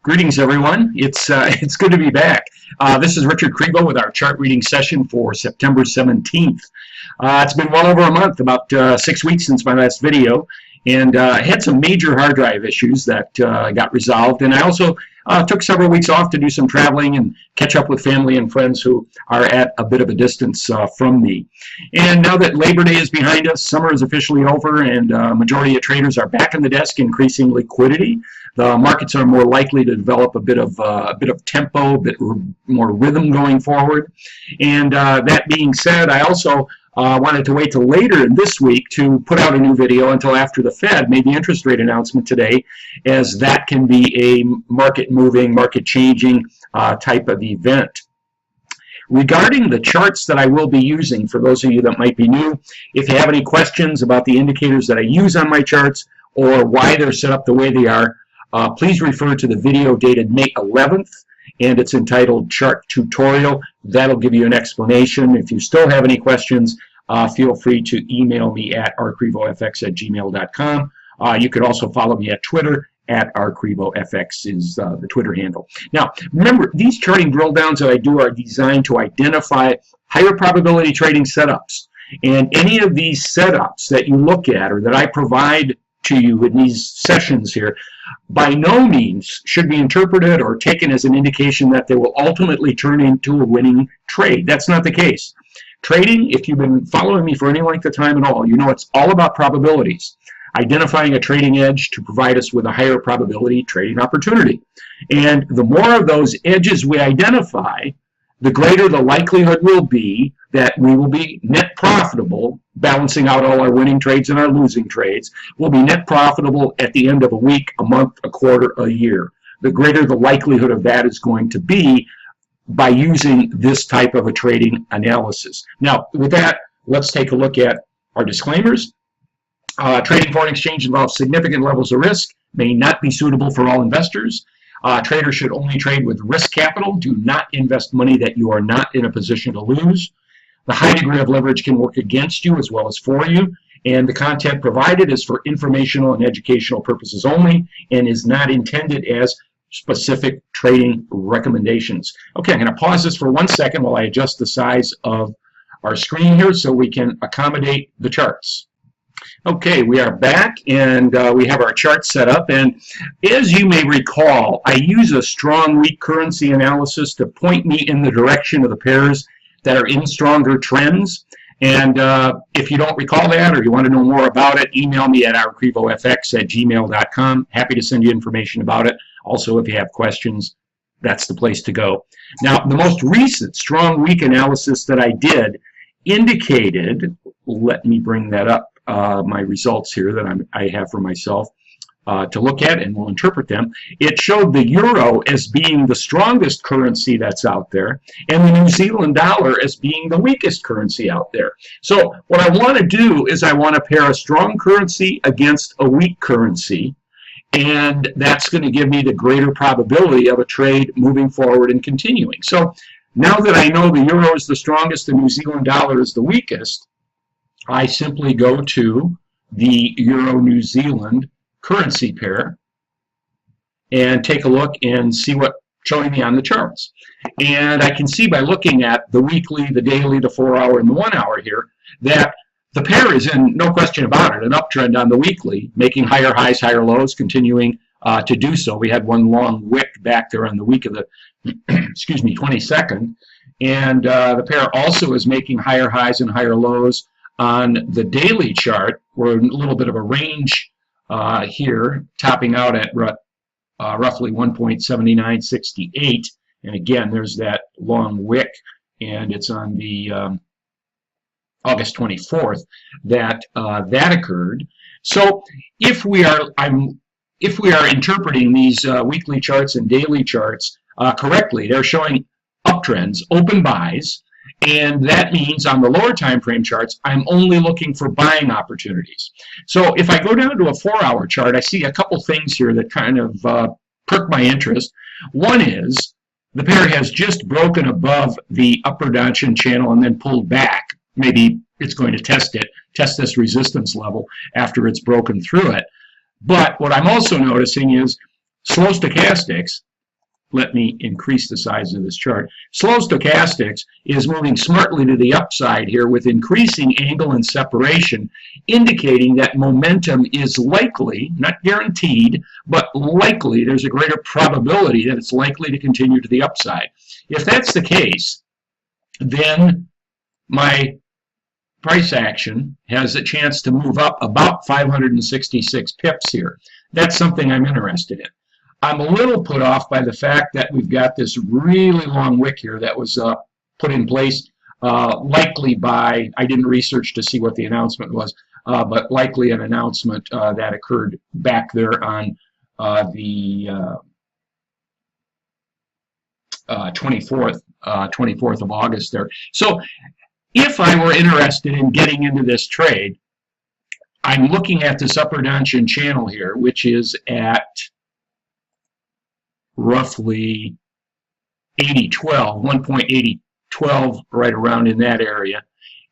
Greetings, everyone. It's good to be back. This is Richard Krivo with our chart reading session for September 17th. It's been well over a month, about 6 weeks since my last video, and I had some major hard drive issues that got resolved, and I also took several weeks off to do some traveling and catch up with family and friends who are at a bit of a distance from me. And now that Labor Day is behind us, summer is officially over, and majority of traders are back on the desk increasing liquidity. The markets are more likely to develop a bit of tempo, a bit more rhythm going forward. And that being said, I also wanted to wait till later this week to put out a new video until after the Fed made the interest rate announcement today, as that can be a market-moving, market-changing type of event. Regarding the charts that I will be using, for those of you that might be new, if you have any questions about the indicators that I use on my charts or why they're set up the way they are, please refer to the video dated May 11th, and it's entitled Chart Tutorial. That'll give you an explanation. If you still have any questions, feel free to email me at rkrivofx@gmail.com. You could also follow me at Twitter at rkrivofx is the Twitter handle. Now, remember, these charting drill downs that I do are designed to identify higher probability trading setups. And any of these setups that you look at or that I provide to you in these sessions here, by no means should be interpreted or taken as an indication that they will ultimately turn into a winning trade. That's not the case. Trading, if you've been following me for any length of time at all, you know it's all about probabilities. Identifying a trading edge to provide us with a higher probability trading opportunity. And the more of those edges we identify, the greater the likelihood will be that we will be net profitable, balancing out all our winning trades and our losing trades. We'll be net profitable at the end of a week, a month, a quarter, a year. The greater the likelihood of that is going to be by using this type of a trading analysis. Now, with that, let's take a look at our disclaimers. Trading foreign exchange involves significant levels of risk, may not be suitable for all investors. Traders should only trade with risk capital. Do not invest money that you are not in a position to lose. The high degree of leverage can work against you as well as for you, and the content provided is for informational and educational purposes only and is not intended as specific trading recommendations. Okay, I'm going to pause this for 1 second while I adjust the size of our screen here so we can accommodate the charts. Okay, we are back, and we have our chart set up, and as you may recall, I use a strong weak currency analysis to point me in the direction of the pairs that are in stronger trends. And if you don't recall that or you want to know more about it, email me at rkrivofx@gmail.com. Happy to send you information about it. Also, if you have questions, that's the place to go. Now, the most recent strong weak analysis that I did indicated, let me bring that up, my results here that I have for myself to look at, and we'll interpret them. It showed the euro as being the strongest currency that's out there, and the New Zealand dollar as being the weakest currency out there. So what I want to do is I want to pair a strong currency against a weak currency, and that's going to give me the greater probability of a trade moving forward and continuing. So now that I know the euro is the strongest, the New Zealand dollar is the weakest, I simply go to the Euro-New Zealand currency pair and take a look and see what's showing me on the charts. And I can see by looking at the weekly, the daily, the 4-hour, and the 1-hour here that the pair is in, no question about it, an uptrend on the weekly, making higher highs, higher lows, continuing to do so. We had one long wick back there on the week of the, excuse me, 22nd. And the pair also is making higher highs and higher lows on the daily chart. We're in a little bit of a range here, topping out at roughly 1.7968. And again, there's that long wick, and it's on the August 24th that that occurred. So if we are interpreting these weekly charts and daily charts correctly, they're showing uptrends, open buys. And that means on the lower time frame charts, I'm only looking for buying opportunities. So if I go down to a 4-hour chart, I see a couple things here that kind of perk my interest. One is the pair has just broken above the upper downtrend channel and then pulled back. Maybe it's going to test this resistance level after it's broken through it. But what I'm also noticing is slow stochastics let me increase the size of this chart. Slow stochastics is moving smartly to the upside here with increasing angle and separation, indicating that momentum is likely, not guaranteed, but likely. There's a greater probability that it's likely to continue to the upside. If that's the case, then my price action has a chance to move up about 566 pips here. That's something I'm interested in. I'm a little put off by the fact that we've got this really long wick here that was put in place likely by, I didn't research to see what the announcement was, but likely an announcement that occurred back there on the 24th of August there. So if I were interested in getting into this trade, I'm looking at this upper Donchian channel here, which is at roughly 8012, 1.8012, right around in that area.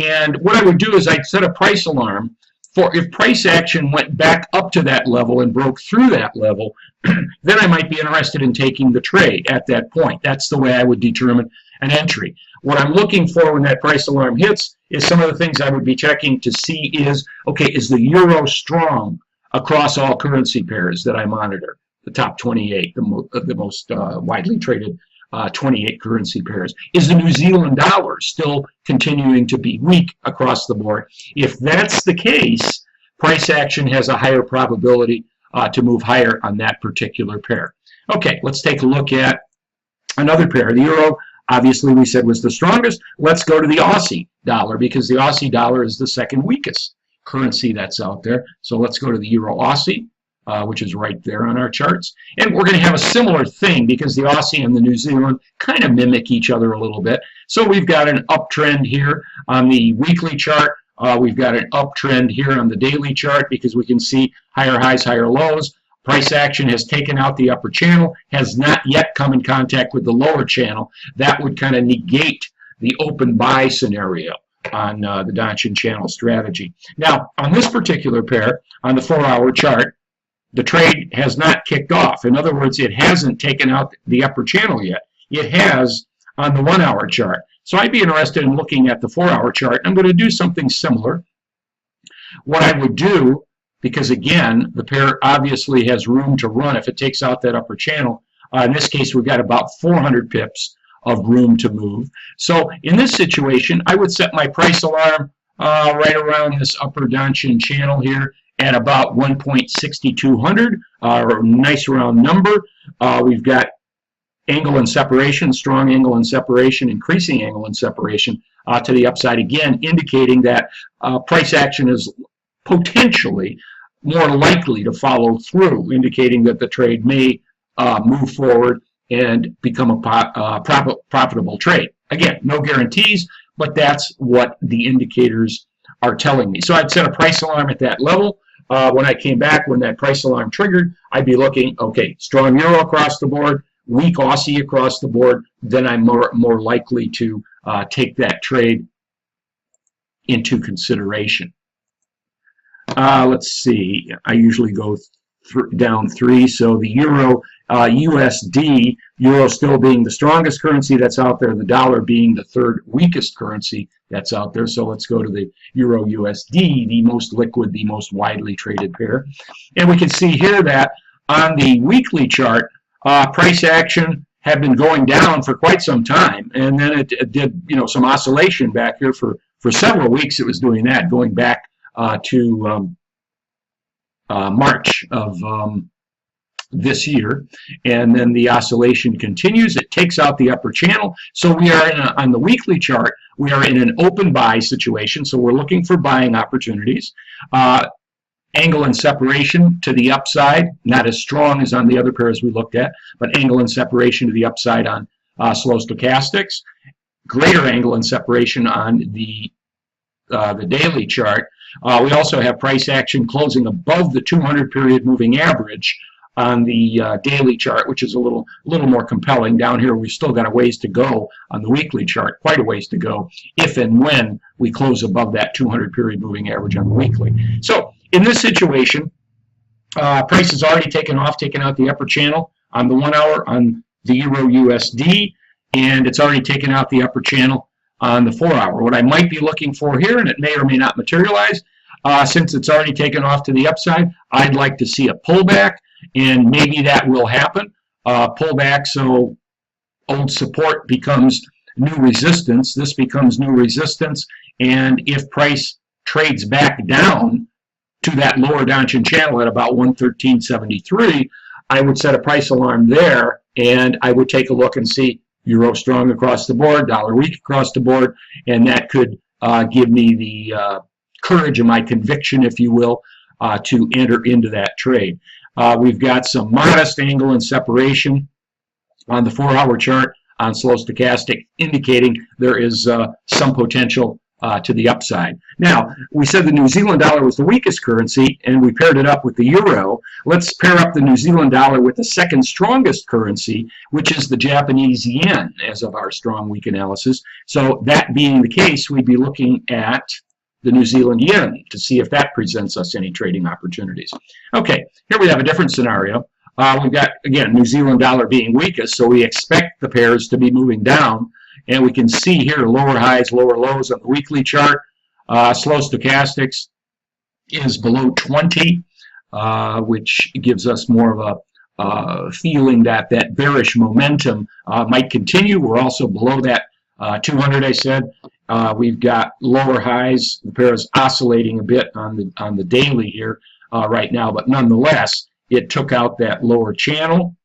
And what I would do is I'd set a price alarm for if price action went back up to that level and broke through that level, then I might be interested in taking the trade at that point. That's the way I would determine an entry. What I'm looking for when that price alarm hits is some of the things I would be checking to see is, okay, is the euro strong across all currency pairs that I monitor? The top 28, the most widely traded 28 currency pairs. Is the New Zealand dollar still continuing to be weak across the board? If that's the case, price action has a higher probability to move higher on that particular pair. Okay, let's take a look at another pair. The euro, obviously, we said was the strongest. Let's go to the Aussie dollar because the Aussie dollar is the second weakest currency that's out there. So let's go to the euro Aussie. Which is right there on our charts. And we're going to have a similar thing because the Aussie and the New Zealand kind of mimic each other a little bit. So we've got an uptrend here on the weekly chart. We've got an uptrend here on the daily chart because we can see higher highs, higher lows. Price action has taken out the upper channel, has not yet come in contact with the lower channel. That would kind of negate the open buy scenario on the Donchian channel strategy. Now, on this particular pair, on the 4-hour chart, the trade has not kicked off. In other words, it hasn't taken out the upper channel yet. It has on the 1-hour chart. So I'd be interested in looking at the 4-hour chart. I'm going to do something similar. What I would do, because again, the pair obviously has room to run if it takes out that upper channel. In this case, we've got about 400 pips of room to move. So in this situation, I would set my price alarm right around this upper Donchian channel here at about 1.6200, or a nice round number. We've got angle and separation, strong angle and separation, increasing angle and separation to the upside, again, indicating that price action is potentially more likely to follow through, indicating that the trade may move forward and become a profitable trade. Again, no guarantees, but that's what the indicators are telling me. So I'd set a price alarm at that level. When I came back, when that price alarm triggered, I'd be looking, okay, strong euro across the board, weak Aussie across the board, then I'm more likely to take that trade into consideration. Let's see, I usually go down 3, so the euro USD, euro still being the strongest currency that's out there, the dollar being the third weakest currency that's out there. So let's go to the euro USD, the most liquid, the most widely traded pair. And we can see here that on the weekly chart, price action had been going down for quite some time, and then it did, some oscillation back here for several weeks. It was doing that, going back to March of this year, and then the oscillation continues. It takes out the upper channel, so we are on the weekly chart, we are in an open buy situation, so we're looking for buying opportunities. Angle and separation to the upside, not as strong as on the other pairs we looked at, but angle and separation to the upside on slow stochastics. Greater angle and separation on the daily chart. We also have price action closing above the 200 period moving average on the daily chart, which is a little more compelling. Down here, we've still got a ways to go on the weekly chart, quite a ways to go, if and when we close above that 200 period moving average on the weekly. So in this situation, price has already taken out the upper channel on the 1 hour, on the Euro USD, and it's already taken out the upper channel on the 4-hour. What I might be looking for here, and it may or may not materialize, since it's already taken off to the upside, I'd like to see a pullback, and maybe that will happen. Pullback, so old support becomes new resistance. This becomes new resistance, and if price trades back down to that lower downtrend channel at about 113.73, I would set a price alarm there, and I would take a look and see euro strong across the board, dollar weak across the board, and that could give me the courage of my conviction, if you will, to enter into that trade. We've got some modest angle and separation on the 4-hour chart on slow stochastic, indicating there is some potential to the upside. Now, we said the New Zealand dollar was the weakest currency, and we paired it up with the euro. Let's pair up the New Zealand dollar with the second strongest currency, which is the Japanese yen, as of our strong weak analysis. So that being the case, we'd be looking at the New Zealand yen to see if that presents us any trading opportunities. Okay, here we have a different scenario. We've got, again, New Zealand dollar being weakest, so we expect the pairs to be moving down. And we can see here lower highs, lower lows on the weekly chart. Slow stochastics is below 20, which gives us more of a feeling that that bearish momentum might continue. We're also below that 200, I said. We've got lower highs. The pair is oscillating a bit on the daily here right now, but nonetheless, it took out that lower channel,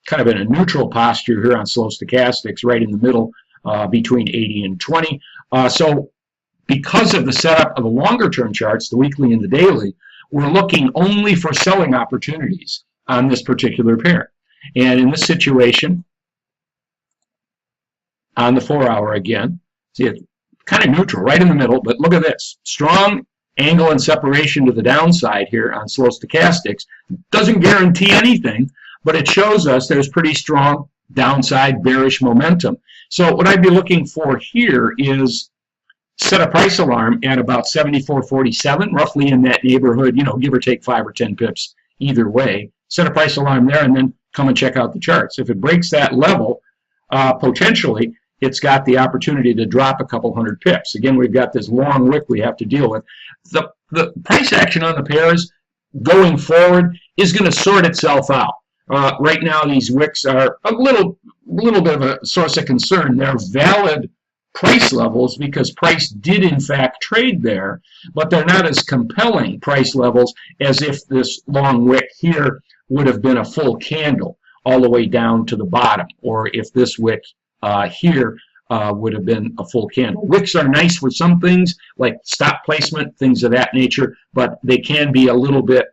kind of in a neutral posture here on slow stochastics, right in the middle. Between 80 and 20. So because of the setup of the longer term charts, the weekly and the daily, we're looking only for selling opportunities on this particular pair. And in this situation, on the 4-hour again, see it's kind of neutral, right in the middle, but look at this. Strong angle and separation to the downside here on slow stochastics. Doesn't guarantee anything, but it shows us there's pretty strong downside bearish momentum. So what I'd be looking for here is set a price alarm at about 74.47, roughly in that neighborhood, you know, give or take 5 or 10 pips either way. Set a price alarm there and then come and check out the charts. If it breaks that level, potentially it's got the opportunity to drop a couple hundred pips. Again, we've got this long wick we have to deal with. The price action on the pairs going forward is going to sort itself out. Right now, these wicks are a little bit of a source of concern. They're valid price levels because price did in fact trade there, but they're not as compelling price levels as if this long wick here would have been a full candle all the way down to the bottom, or if this wick here would have been a full candle. Wicks are nice for some things, like stop placement, things of that nature, but they can be a little bit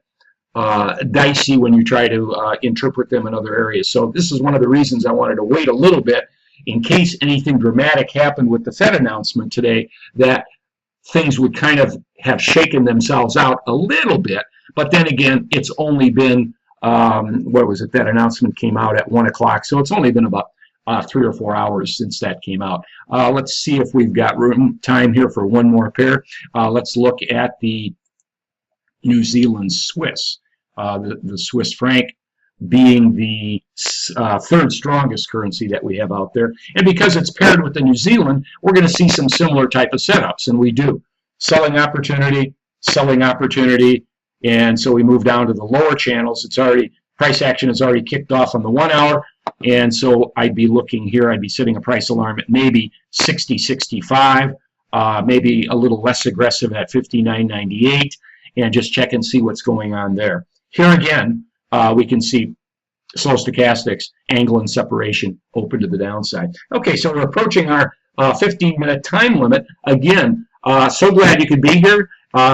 dicey when you try to interpret them in other areas. So this is one of the reasons I wanted to wait a little bit in case anything dramatic happened with the Fed announcement today, that things would kind of have shaken themselves out a little bit. But then again, it's only been, what was it, that announcement came out at 1 o'clock, so it's only been about 3 or 4 hours since that came out. Let's see if we've got time here for one more pair. Let's look at the New Zealand Swiss, the Swiss franc being the third strongest currency that we have out there. And because it's paired with the New Zealand, we're going to see some similar type of setups, and we do. Selling opportunity, and so we move down to the lower channels. It's already, price action has already kicked off on the 1 hour, and so I'd be looking here, I'd be setting a price alarm at maybe 60.65, maybe a little less aggressive at 59.98, and just check and see what's going on there. Here again, we can see slow stochastics, angle and separation open to the downside. Okay, so we're approaching our 15-minute time limit. Again, so glad you could be here.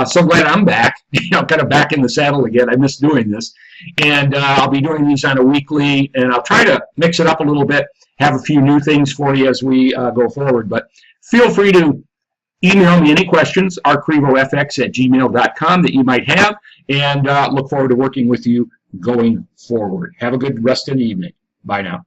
So glad I'm back, kind of back in the saddle again. I miss doing this. And I'll be doing these on a weekly, and I'll try to mix it up a little bit, have a few new things for you as we go forward. But feel free to email me any questions, rcrivofx@gmail.com, that you might have, and look forward to working with you going forward. Have a good rest of the evening. Bye now.